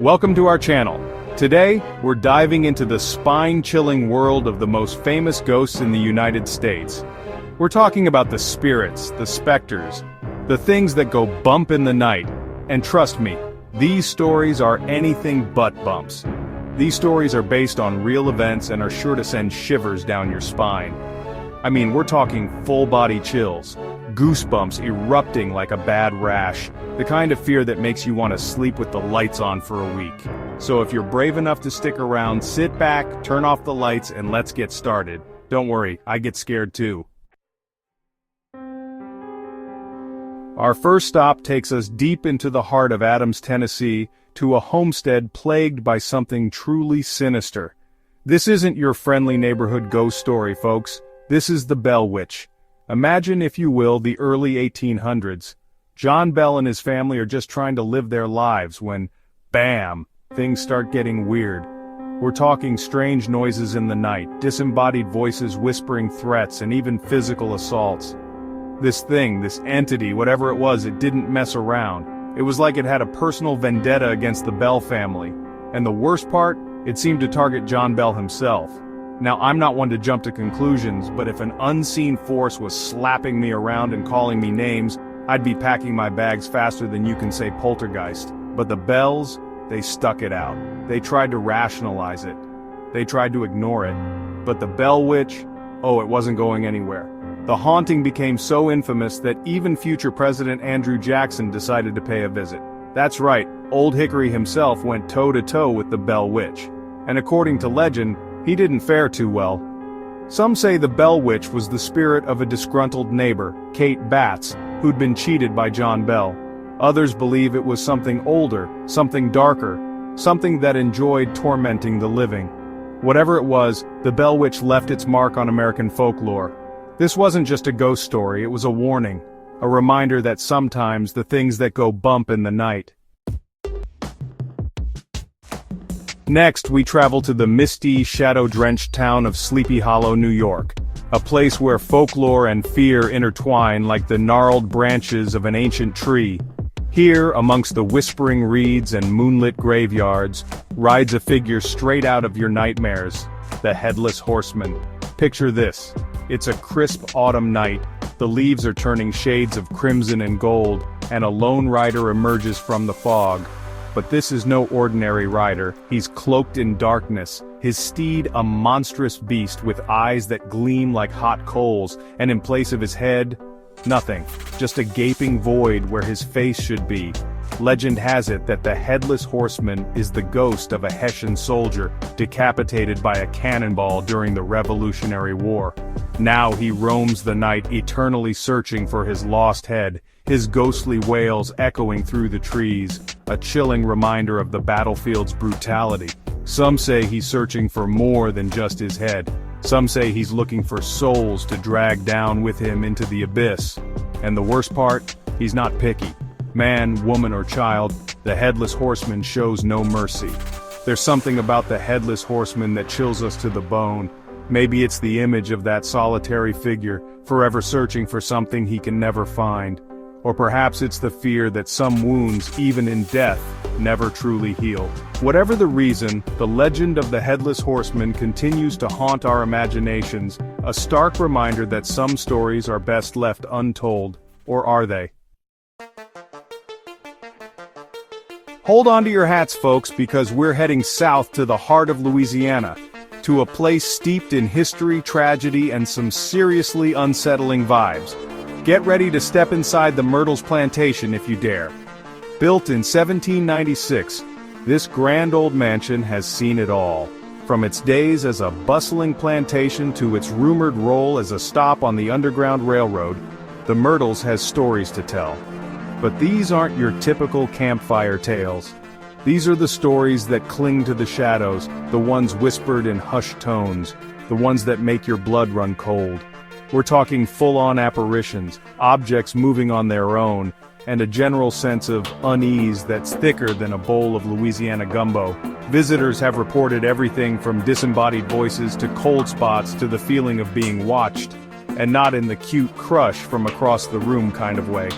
Welcome to our channel. Today, we're diving into the spine-chilling world of the most famous ghosts in the United States. We're talking about the spirits, the specters, the things that go bump in the night. And trust me, these stories are anything but bumps. These stories are based on real events and are sure to send shivers down your spine. I mean, we're talking full-body chills, goosebumps erupting like a bad rash, the kind of fear that makes you want to sleep with the lights on for a week. So if you're brave enough to stick around, sit back, turn off the lights, and let's get started. Don't worry, I get scared too. Our first stop takes us deep into the heart of Adams, Tennessee, to a homestead plagued by something truly sinister. This isn't your friendly neighborhood ghost story, folks. This is the Bell Witch. Imagine, if you will, the early 1800s. John Bell and his family are just trying to live their lives when, bam, things start getting weird. We're talking strange noises in the night, disembodied voices whispering threats, and even physical assaults. This thing, this entity, whatever it was, it didn't mess around. It was like it had a personal vendetta against the Bell family. And the worst part, it seemed to target John Bell himself. Now, I'm not one to jump to conclusions, but if an unseen force was slapping me around and calling me names, I'd be packing my bags faster than you can say poltergeist. But the Bells, they stuck it out. They tried to rationalize it. They tried to ignore it. But the Bell Witch, oh, it wasn't going anywhere. The haunting became so infamous that even future President Andrew Jackson decided to pay a visit. That's right, Old Hickory himself went toe-to-toe with the Bell Witch. And according to legend, he didn't fare too well. Some say the Bell Witch was the spirit of a disgruntled neighbor, Kate Batts, who'd been cheated by John Bell. Others believe it was something older, something darker, something that enjoyed tormenting the living. Whatever it was, the Bell Witch left its mark on American folklore. This wasn't just a ghost story, it was a warning, a reminder that sometimes the things that go bump in the night. Next, we travel to the misty, shadow-drenched town of Sleepy Hollow, New York, a place where folklore and fear intertwine like the gnarled branches of an ancient tree. Here, amongst the whispering reeds and moonlit graveyards, rides a figure straight out of your nightmares, the Headless Horseman. Picture this. It's a crisp autumn night, the leaves are turning shades of crimson and gold, and a lone rider emerges from the fog. But this is no ordinary rider. He's cloaked in darkness, his steed a monstrous beast with eyes that gleam like hot coals, and in place of his head, nothing, just a gaping void where his face should be. Legend has it that the Headless Horseman is the ghost of a Hessian soldier decapitated by a cannonball during the Revolutionary War. Now he roams the night eternally searching for his lost head, his ghostly wails echoing through the trees, a chilling reminder of the battlefield's brutality. Some say he's searching for more than just his head. Some say he's looking for souls to drag down with him into the abyss. And the worst part, he's not picky. Man, woman, or child, the Headless Horseman shows no mercy. There's something about the Headless Horseman that chills us to the bone. Maybe it's the image of that solitary figure, forever searching for something he can never find. Or perhaps it's the fear that some wounds, even in death, never truly heal. Whatever the reason, the legend of the Headless Horseman continues to haunt our imaginations, a stark reminder that some stories are best left untold. Or are they? Hold on to your hats, folks, because we're heading south to the heart of Louisiana, to a place steeped in history, tragedy, and some seriously unsettling vibes. Get ready to step inside the Myrtles Plantation if you dare. Built in 1796, this grand old mansion has seen it all. From its days as a bustling plantation to its rumored role as a stop on the Underground Railroad, the Myrtles has stories to tell. But these aren't your typical campfire tales. These are the stories that cling to the shadows, the ones whispered in hushed tones, the ones that make your blood run cold. We're talking full-on apparitions, objects moving on their own, and a general sense of unease that's thicker than a bowl of Louisiana gumbo. Visitors have reported everything from disembodied voices to cold spots to the feeling of being watched, and not in the cute crush from across the room kind of way.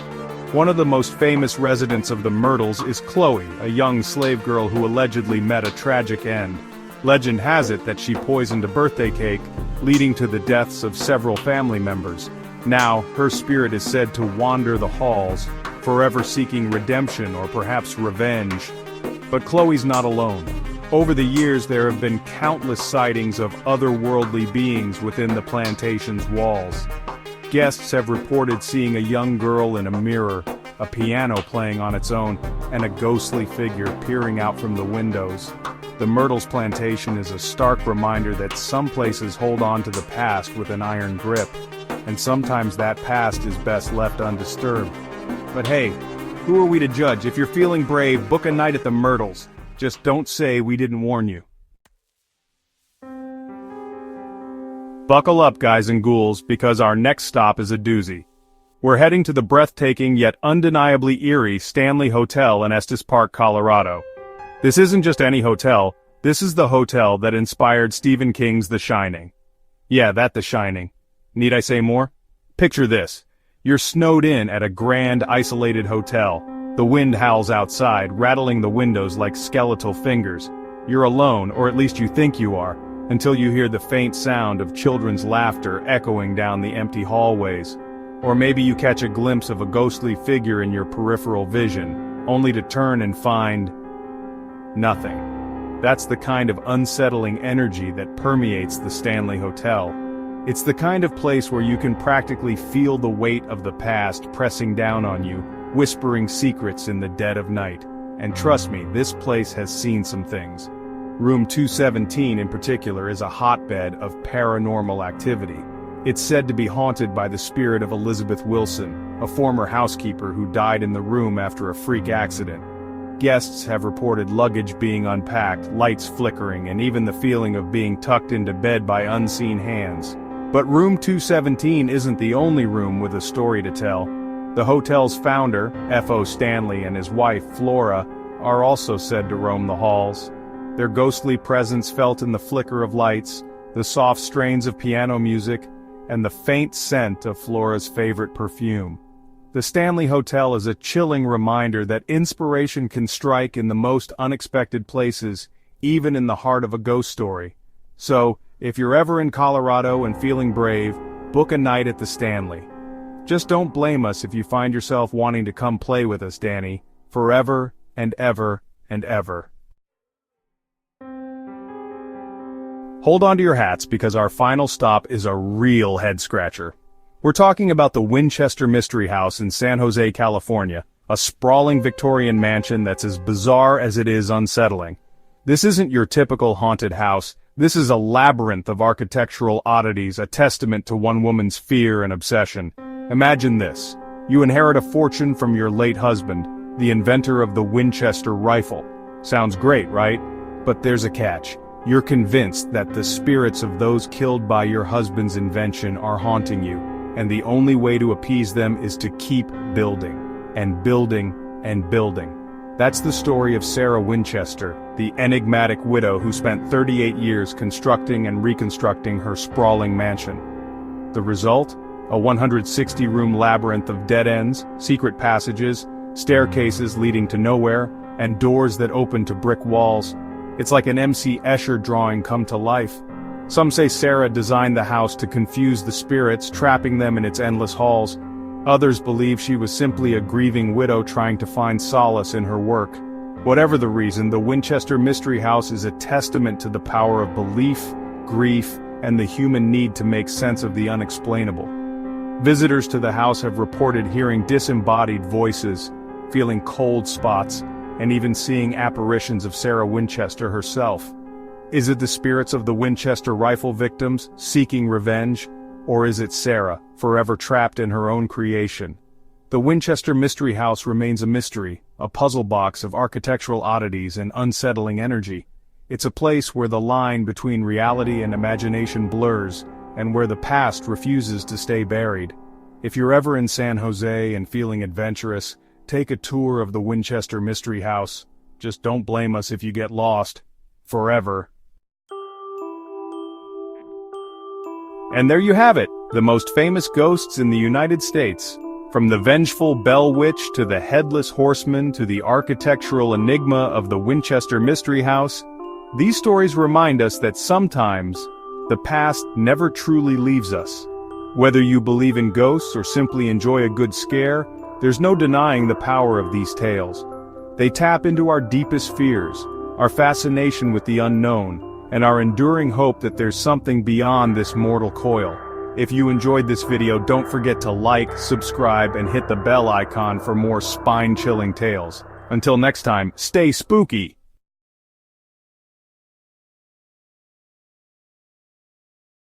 One of the most famous residents of the Myrtles is Chloe, a young slave girl who allegedly met a tragic end. Legend has it that she poisoned a birthday cake, leading to the deaths of several family members. Now, her spirit is said to wander the halls, forever seeking redemption or perhaps revenge. But Chloe's not alone. Over the years there have been countless sightings of otherworldly beings within the plantation's walls. Guests have reported seeing a young girl in a mirror, a piano playing on its own, and a ghostly figure peering out from the windows. The Myrtles plantation is a stark reminder that some places hold on to the past with an iron grip, and sometimes that past is best left undisturbed. But hey, who are we to judge? If you're feeling brave, book a night at the Myrtles. Just don't say we didn't warn you. Buckle up, guys and ghouls, because our next stop is a doozy. We're heading to the breathtaking yet undeniably eerie Stanley Hotel in Estes Park, Colorado. This isn't just any hotel, this is the hotel that inspired Stephen King's The Shining. Yeah, that The Shining. Need I say more? Picture this. You're snowed in at a grand, isolated hotel. The wind howls outside, rattling the windows like skeletal fingers. You're alone, or at least you think you are, until you hear the faint sound of children's laughter echoing down the empty hallways. Or maybe you catch a glimpse of a ghostly figure in your peripheral vision, only to turn and find nothing. That's the kind of unsettling energy that permeates the Stanley Hotel. It's the kind of place where you can practically feel the weight of the past pressing down on you, whispering secrets in the dead of night. And trust me, this place has seen some things. Room 217 in particular is a hotbed of paranormal activity. It's said to be haunted by the spirit of Elizabeth Wilson, a former housekeeper who died in the room after a freak accident. Guests have reported luggage being unpacked, lights flickering, and even the feeling of being tucked into bed by unseen hands. But room 217 isn't the only room with a story to tell. The hotel's founder, F.O. Stanley, and his wife, Flora, are also said to roam the halls. Their ghostly presence felt in the flicker of lights, the soft strains of piano music, and the faint scent of Flora's favorite perfume. The Stanley Hotel is a chilling reminder that inspiration can strike in the most unexpected places, even in the heart of a ghost story. So, if you're ever in Colorado and feeling brave, book a night at the Stanley. Just don't blame us if you find yourself wanting to come play with us, Danny, forever and ever and ever. Hold on to your hats because our final stop is a real head-scratcher. We're talking about the Winchester Mystery House in San Jose, California, a sprawling Victorian mansion that's as bizarre as it is unsettling. This isn't your typical haunted house, this is a labyrinth of architectural oddities, a testament to one woman's fear and obsession. Imagine this. You inherit a fortune from your late husband, the inventor of the Winchester rifle. Sounds great, right? But there's a catch. You're convinced that the spirits of those killed by your husband's invention are haunting you, and the only way to appease them is to keep building, and building, and building. That's the story of Sarah Winchester, the enigmatic widow who spent 38 years constructing and reconstructing her sprawling mansion. The result? A 160-room labyrinth of dead ends, secret passages, staircases leading to nowhere, and doors that open to brick walls. It's like an M.C. Escher drawing come to life. Some say Sarah designed the house to confuse the spirits, trapping them in its endless halls. Others believe she was simply a grieving widow trying to find solace in her work. Whatever the reason, the Winchester Mystery House is a testament to the power of belief, grief, and the human need to make sense of the unexplainable. Visitors to the house have reported hearing disembodied voices, feeling cold spots, and even seeing apparitions of Sarah Winchester herself. Is it the spirits of the Winchester rifle victims, seeking revenge? Or is it Sarah, forever trapped in her own creation? The Winchester Mystery House remains a mystery, a puzzle box of architectural oddities and unsettling energy. It's a place where the line between reality and imagination blurs, and where the past refuses to stay buried. If you're ever in San Jose and feeling adventurous, take a tour of the Winchester Mystery House. Just don't blame us if you get lost. Forever. And there you have it, the most famous ghosts in the United States. From the vengeful Bell Witch to the Headless Horseman to the architectural enigma of the Winchester Mystery House, these stories remind us that sometimes, the past never truly leaves us. Whether you believe in ghosts or simply enjoy a good scare, there's no denying the power of these tales. They tap into our deepest fears, our fascination with the unknown, and our enduring hope that there's something beyond this mortal coil. If you enjoyed this video, don't forget to like, subscribe, and hit the bell icon for more spine-chilling tales. Until next time, stay spooky!